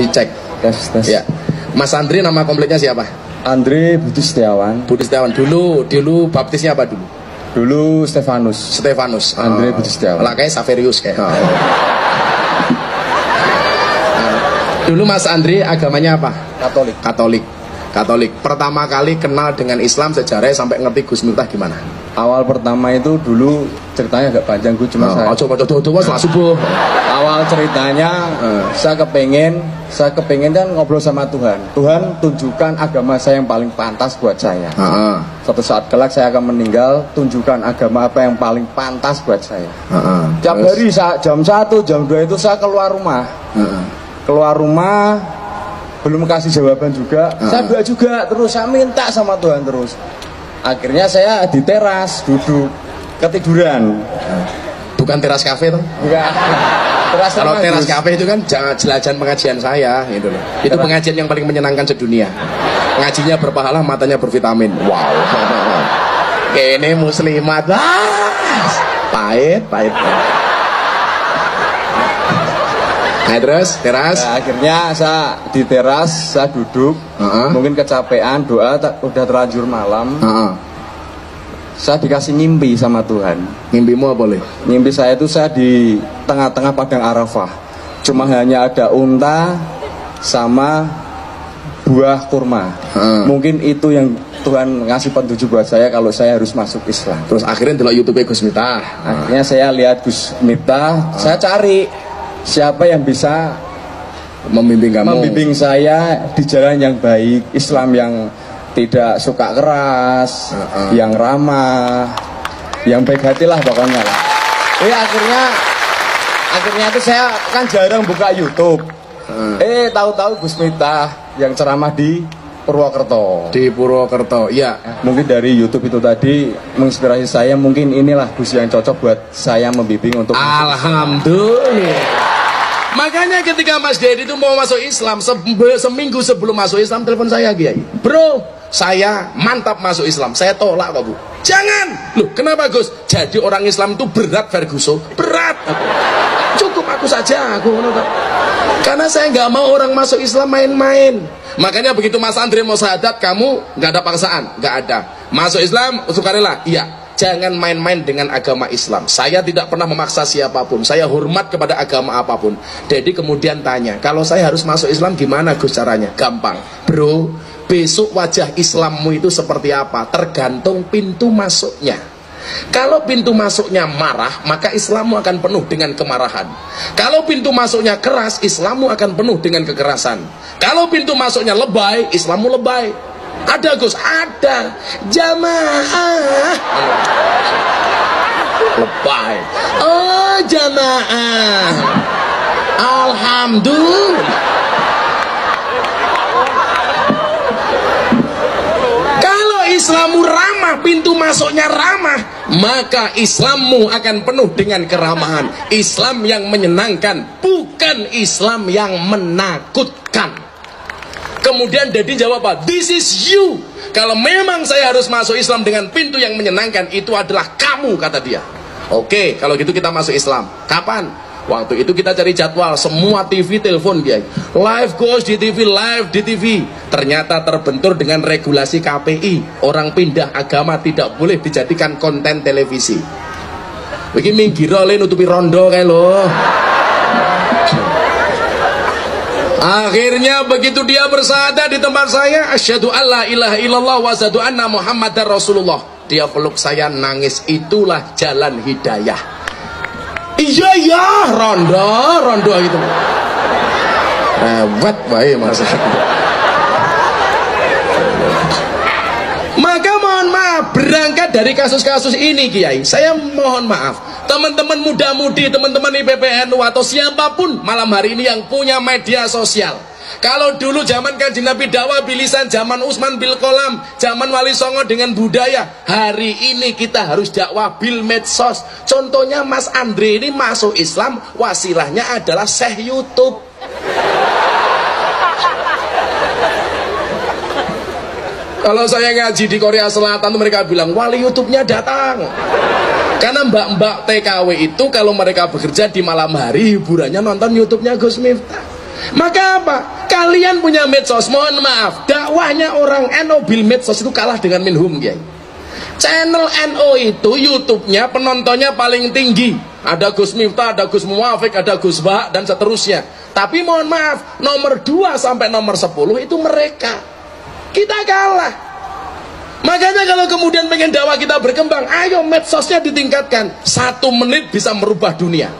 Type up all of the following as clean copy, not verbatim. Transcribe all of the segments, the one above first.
Dicek. Tes. Ya. Mas Andri nama komplitnya siapa? Andre Budi Setiawan. Budi Setiawan. Dulu baptisnya apa dulu? Dulu Stefanus. Andre Budi Setiawan. Lah kayak Saverius kayak. Dulu Mas Andri agamanya apa? Katolik. Pertama kali kenal dengan Islam sejarahnya sampai ngerti Gus Miftah gimana? Awal pertama itu dulu ceritanya agak panjang, gue cuma coba setelah subuh. Awal ceritanya saya kepengen kan ngobrol sama Tuhan. Tuhan tunjukkan agama saya yang paling pantas buat saya. Suatu saat kelak saya akan meninggal, tunjukkan agama apa yang paling pantas buat saya. Tiap hari jam 1, jam 2 itu saya keluar rumah. Belum kasih jawaban juga, saya doa juga terus, saya minta sama Tuhan terus. Akhirnya saya di teras duduk ketiduran. Bukan teras kafe tuh? Enggak. Kalau teras kafe itu kan jelajan pengajian saya gitu loh. Itu pengajian yang paling menyenangkan sedunia. Ngajinya berpahala, matanya bervitamin. Wow. Ini muslimat. Pahit. Nah, terus teras. Nah, akhirnya saya di teras, saya duduk, mungkin kecapean, doa udah terlanjur malam. Saya dikasih ngimpi sama Tuhan. Ngimpimu apa boleh? Ngimpi saya itu saya di tengah-tengah padang Arafah. Cuma hanya ada unta sama buah kurma. Mungkin itu yang Tuhan ngasih petunjuk buat saya kalau saya harus masuk Islam. Terus akhirnya delok YouTube Gus Miftah. Akhirnya saya lihat Gus Miftah, saya cari siapa yang bisa membimbing saya di jalan yang baik, Islam yang tidak suka keras, yang ramah, yang baik hati lah pokoknya lah. Akhirnya itu saya kan jarang buka YouTube. Tahu-tahu Gus Miftah yang ceramah di Purwokerto. Iya. Mungkin dari YouTube itu tadi menginspirasi saya, mungkin inilah Gus yang cocok buat saya membimbing untuk. Alhamdulillah. Makanya ketika Mas Dedi itu mau masuk Islam, seminggu sebelum masuk Islam telepon saya, Kiai. Bro, saya mantap masuk Islam. Saya tolak kok, Bu. Jangan. Loh, kenapa Gus? Jadi orang Islam itu berat, Ferguson. Berat. Cukup aku saja, karena saya nggak mau orang masuk Islam main-main. Makanya begitu Mas Andre mau syahadat, kamu nggak ada paksaan, nggak ada. Masuk Islam, sukarela, iya. Jangan main-main dengan agama Islam. Saya tidak pernah memaksa siapapun. Saya hormat kepada agama apapun. Jadi kemudian tanya, kalau saya harus masuk Islam gimana Gus caranya? Gampang. Bro, besok wajah Islammu itu seperti apa? Tergantung pintu masuknya. Kalau pintu masuknya marah, maka Islammu akan penuh dengan kemarahan. Kalau pintu masuknya keras, Islammu akan penuh dengan kekerasan. Kalau pintu masuknya lebay, Islammu lebay. Ada Gus, ada jamaah lebay. Oh jamaah, alhamdulillah. Kalau Islammu ramah, pintu masuknya ramah, maka Islammu akan penuh dengan keramahan. Islam yang menyenangkan, bukan Islam yang menakutkan. Kemudian Dedi jawab apa? This is you. Kalau memang saya harus masuk Islam dengan pintu yang menyenangkan, itu adalah kamu, kata dia. Oke, kalau gitu kita masuk Islam. Kapan? Waktu itu kita cari jadwal, semua TV telepon dia. Live goes di TV, live di TV. Ternyata terbentur dengan regulasi KPI. Orang pindah agama tidak boleh dijadikan konten televisi. Begini minggir oleh nutupi rondo kayak loh. Akhirnya begitu dia bersyahadat di tempat saya, asyhadu alla ilaha illallah wa asyhadu anna muhammadar rasulullah. Dia peluk saya, nangis. Itulah jalan hidayah. Iya, rondo gitu. Hebat baik Mas. Maka mohon maaf, berangkat dari kasus-kasus ini Kiai, saya mohon maaf teman-teman muda-mudi, teman-teman IPPNU atau siapapun malam hari ini yang punya media sosial. Kalau dulu zaman Kanjeng Nabi dakwah bilisan, zaman Utsman bil kolam, zaman Wali Songo dengan budaya, hari ini kita harus dakwah bil medsos. Contohnya Mas Andre ini masuk Islam, wasilahnya adalah Syekh YouTube. Kalau saya ngaji di Korea Selatan mereka bilang wali YouTube-nya datang. Karena mbak-mbak TKW itu kalau mereka bekerja di malam hari hiburannya nonton YouTube-nya Gus Miftah. Maka apa? Kalian punya medsos, mohon maaf, dakwahnya orang NU bil medsos itu kalah dengan minhum, Kiai. Channel NU itu YouTube-nya penontonnya paling tinggi. Ada Gus Miftah, ada Gus Muwafiq, ada Gus Bah, dan seterusnya. Tapi mohon maaf, nomor 2 sampai nomor 10 itu mereka. Kita kalah. Makanya kalau kemudian pengen dakwah kita berkembang, ayo medsosnya ditingkatkan. 1 menit bisa merubah dunia.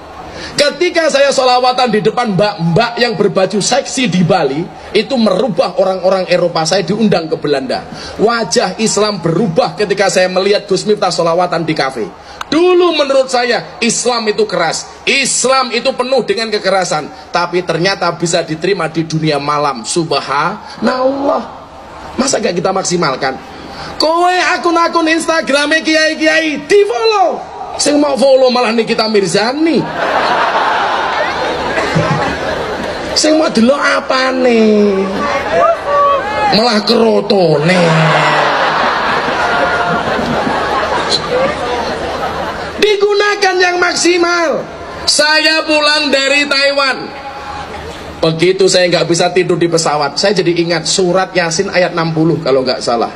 Ketika saya sholawatan di depan mbak-mbak yang berbaju seksi di Bali, itu merubah orang-orang Eropa. Saya diundang ke Belanda. Wajah Islam berubah ketika saya melihat Gus Miftah sholawatan di kafe. Dulu menurut saya Islam itu keras, Islam itu penuh dengan kekerasan. Tapi ternyata bisa diterima di dunia malam. Subhanallah. Masa gak kita maksimalkan? Kowe akun-akun Instagramnya kiai-kiai di follow. Sing mau follow malah Nikita Mirzani. Sing mau delok apane? Malah kerotone. Digunakan yang maksimal. Saya pulang dari Taiwan. Begitu saya nggak bisa tidur di pesawat, saya jadi ingat surat Yasin ayat 60 kalau nggak salah.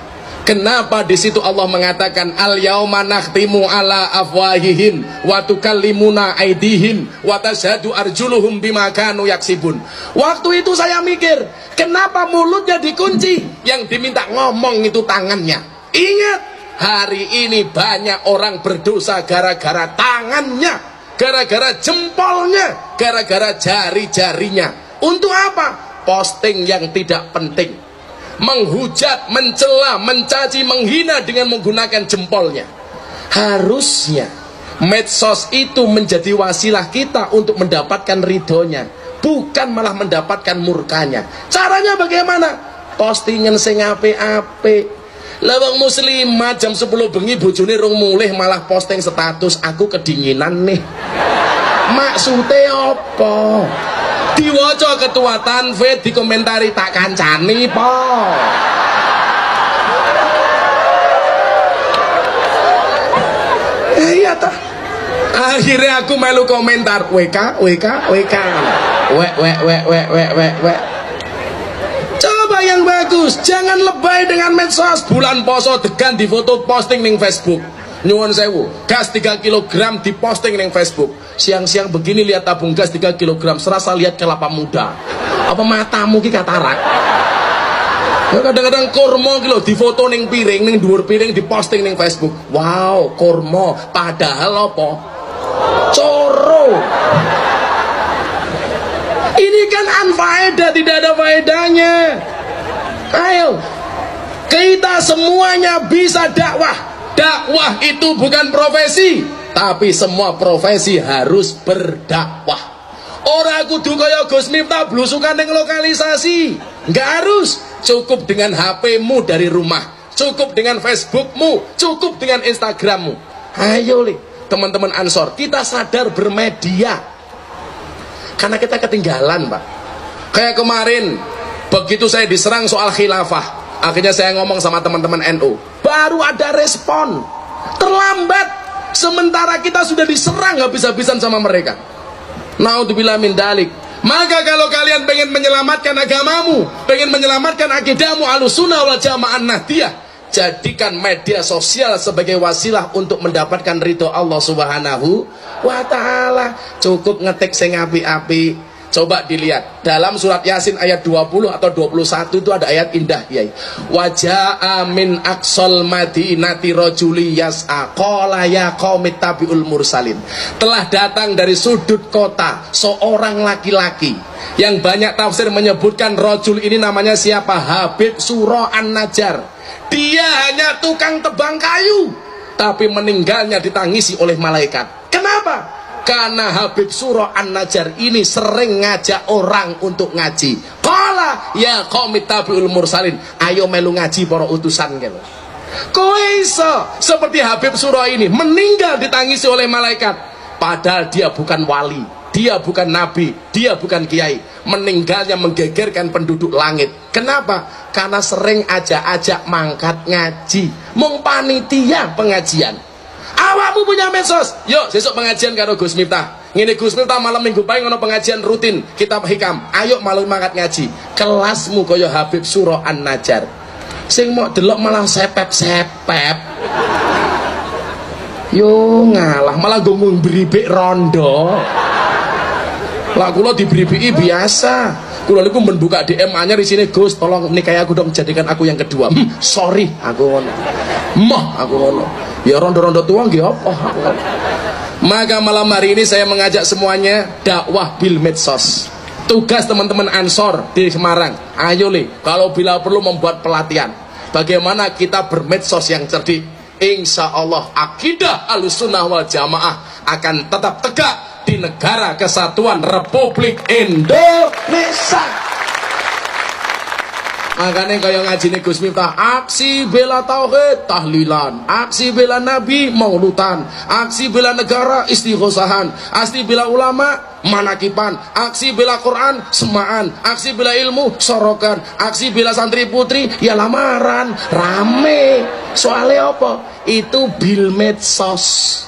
Kenapa di situ Allah mengatakan al yauma nakhtimu ala afwahihim wa tukallimuna aydihim wa tashhadu arjuluhum bima kanu yaksibun. Waktu itu saya mikir, kenapa mulutnya dikunci? Yang diminta ngomong itu tangannya. Ingat, hari ini banyak orang berdosa gara-gara tangannya, gara-gara jempolnya, gara-gara jari-jarinya. Untuk apa? Posting yang tidak penting. Menghujat, mencela, mencaci, menghina dengan menggunakan jempolnya. Harusnya medsos itu menjadi wasilah kita untuk mendapatkan ridhonya, bukan malah mendapatkan murkanya. Caranya bagaimana? Postingan sing apik-apik. Lawang muslimah jam 10 bengi bojone rung mulih malah posting status aku kedinginan nih. Maksudnya apa? Diwaca ketua tanfid, dikomentari tak kancani po. Iya ta. Akhirnya aku melu komentar WK. Coba yang bagus, jangan lebay dengan medsos. Bulan poso degan di foto posting ning Facebook. Nyuwun sewu, gas 3 kg diposting ning Facebook. Siang-siang begini lihat tabung gas 3 kg, serasa lihat kelapa muda. Apa matamu ki katarak? Kadang-kadang kurma ki lho difoto ning piring, ning dhuwur piring diposting ning Facebook. Wow, kurma, padahal apa? Coro. Ini kan anfaedah, tidak ada faedahnya. Ayo, kita semuanya bisa dakwah. Dakwah itu bukan profesi, tapi semua profesi harus berdakwah. Orang kudu kaya Gus Miftah blusukan ning lokalisasi. Nggak harus. Cukup dengan HP-mu dari rumah, cukup dengan Facebook-mu, cukup dengan Instagram-mu. Ayo li, teman-teman Ansor, kita sadar bermedia. Karena kita ketinggalan, Pak. Kayak kemarin, begitu saya diserang soal khilafah, akhirnya saya ngomong sama teman-teman NU, baru ada respon. Terlambat, sementara kita sudah diserang habis-habisan sama mereka. Naudzubillah min dalik. Maka kalau kalian pengen menyelamatkan agamamu, pengen menyelamatkan akidahmu Ahlussunnah wal Jamaah Nahdiyah, jadikan media sosial sebagai wasilah untuk mendapatkan ridho Allah Subhanahu wa ta'ala. Cukup ngetik sing api-api. Coba dilihat dalam surat Yasin ayat 20 atau 21 itu ada ayat indah, Kiai. Waja'a min aqsal madinati rajuli yas'a qala ya qaumit tabi'ul mursalin. Telah datang dari sudut kota seorang laki-laki yang banyak tafsir menyebutkan rajul ini namanya siapa? Habib Suro An-Najjar. Dia hanya tukang tebang kayu, tapi meninggalnya ditangisi oleh malaikat. Kenapa? Karena Habib Suro An-Najjar ini sering ngajak orang untuk ngaji. Qala ya qaumit tabi'ul mursalin, ayo melu ngaji para utusan gitu. Kowe iso seperti Habib Suro ini meninggal ditangisi oleh malaikat, padahal dia bukan wali, dia bukan nabi, dia bukan kiai. Meninggalnya menggegerkan penduduk langit. Kenapa? Karena sering ajak-ajak mangkat ngaji, mung panitia pengajian. Awakmu punya medsos, yuk besok pengajian karo Gus Miftah. ngene Gus Miftah malam minggu pagi ngono pengajian rutin kitab hikam. Ayo malam mangkat ngaji. Kelasmu kaya Habib Suro An-Najjar. Sing mau delok malah sepep-sepep. Yo ngalah malah ngomong beribik rondo. Lah kula diberibiki biasa. Kula niku membuka DM anyar di sini, Gus, tolong nikahi aku dong, jadikan aku yang kedua. Sorry, aku ngono. Aku ngono. Ya rondo-rondo tua nggih apa aku. Maka malam hari ini saya mengajak semuanya dakwah bil medsos. Tugas teman-teman Ansor di Semarang, ayo le, kalau bila perlu membuat pelatihan bagaimana kita bermedsos yang cerdik. Insya Allah akidah Ahlussunnah wal Jamaah akan tetap tegak di negara kesatuan Republik Indonesia. Makanya kaya ngajine Gus Miftah, aksi bela tauhid tahlilan, aksi bela nabi maulutan, aksi bela negara istighosahan, aksi bela ulama manakipan, aksi bela Quran semaan, aksi bela ilmu sorokan, aksi bela santri putri ya lamaran. Rame soalnya apa? Itu bil medsos.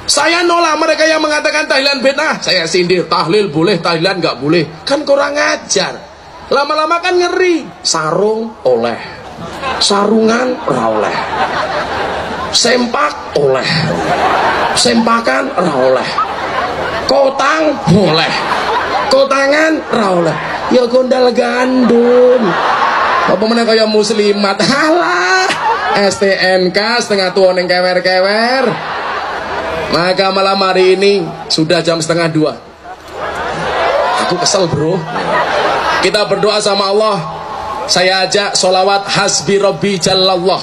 Saya nolak mereka yang mengatakan tahlilan bid'ah. Saya sindir, tahlil boleh, tahlilan nggak boleh. Kan kurang ajar. Lama-lama kan ngeri. Sarung oleh, sarungan oleh, sempak oleh, sempakan oleh, kotang oleh, kotangan oleh. Ya gondal gandum. Apa meneh kaya muslimat. Halah, STNK setengah tua neng kewer-kewer. Maka malam hari ini sudah jam 1:30. Aku kesel bro. Kita berdoa sama Allah. Saya ajak sholawat hasbi robbi jallallah.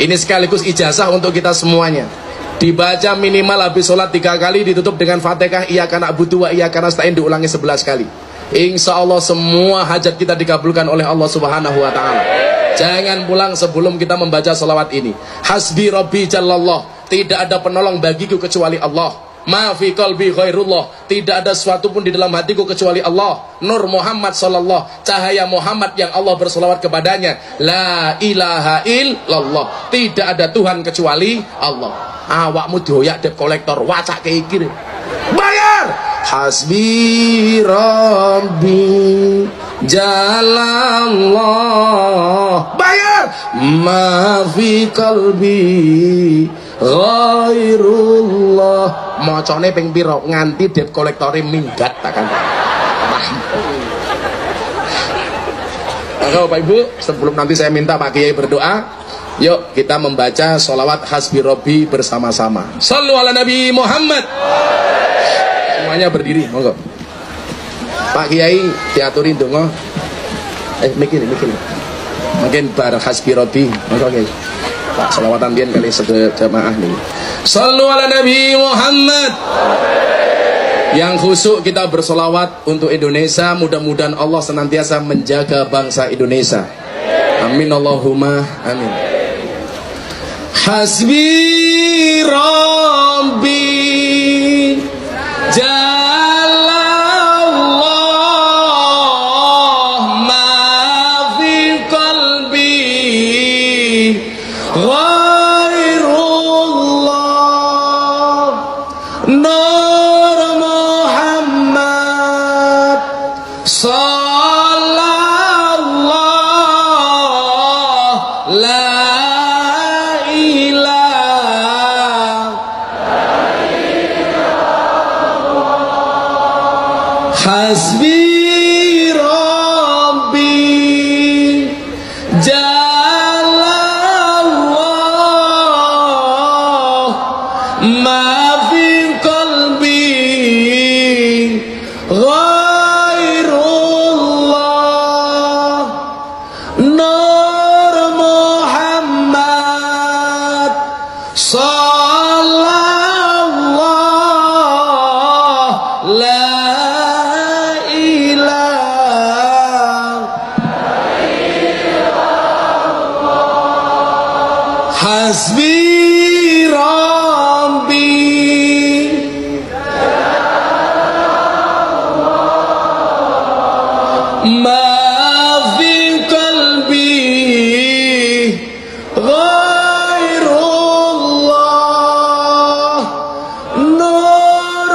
Ini sekaligus ijazah untuk kita semuanya. Dibaca minimal habis sholat 3 kali, ditutup dengan Fatihah iyyaka na'budu wa iyyaka nasta'in, diulangi 11 kali. Insya Allah semua hajat kita dikabulkan oleh Allah Subhanahu wa ta'ala. Jangan pulang sebelum kita membaca sholawat ini. Hasbi robbi jallallah. Tidak ada penolong bagiku kecuali Allah. Ma fi qalbi ghairullah. Tidak ada sesuatu pun di dalam hatiku kecuali Allah. Nur Muhammad sallallahu, cahaya Muhammad yang Allah berselawat kepadanya. La ilaha illallah. Tidak ada Tuhan kecuali Allah. Awakmu dioyak dep kolektor, wacak kayak gini. Bayar. Hasbi rabbi jalallah. Bayar. Ma fi qalbi ghairullah. Mocone ping pira nganti debt kolektore minggat takkan. Maka Bapak Ibu, sebelum nanti saya minta Pak Kiai berdoa, yuk kita membaca sholawat hasbi robbi bersama-sama. Shallu ala Nabi Muhammad. Semuanya berdiri, monggo. Pak Kiai diaturin donga. Mikir. Mungkin bar hasbi robbi, monggo Kiai. Pak selawatan biyen kali sejamaah nih. Shallu ala Nabi Muhammad. Yang khusyuk kita bersolawat untuk Indonesia. Mudah-mudahan Allah senantiasa menjaga bangsa Indonesia. Amin Allahumma amin. Hasbi Rabbi Jalallah ma fi qalbi ghairullah. Nur Muhammad sallallahu la hasbi rabbi jalallah ma fi qalbi ghairullah. Nur Muhammad sallallahu la hasbi rabbi ma fi qalbi ghairullah. Nur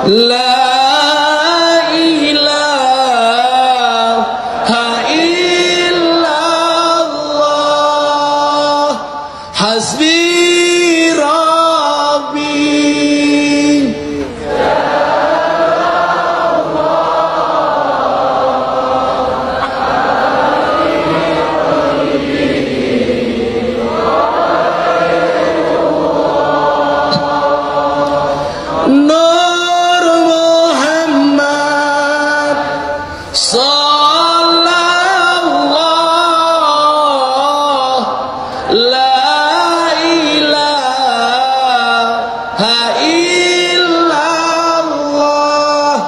La ilaha illallah hasbi rabbi. Nur Muhammad sallallahu la ilaha illallah.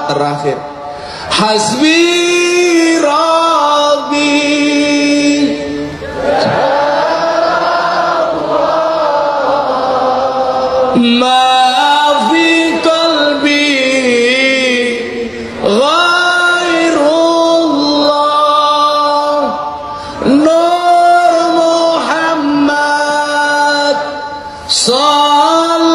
Terakhir hasbi rabbi. Ma fi qalbi ghairullah. Nur Muhammad sallallahu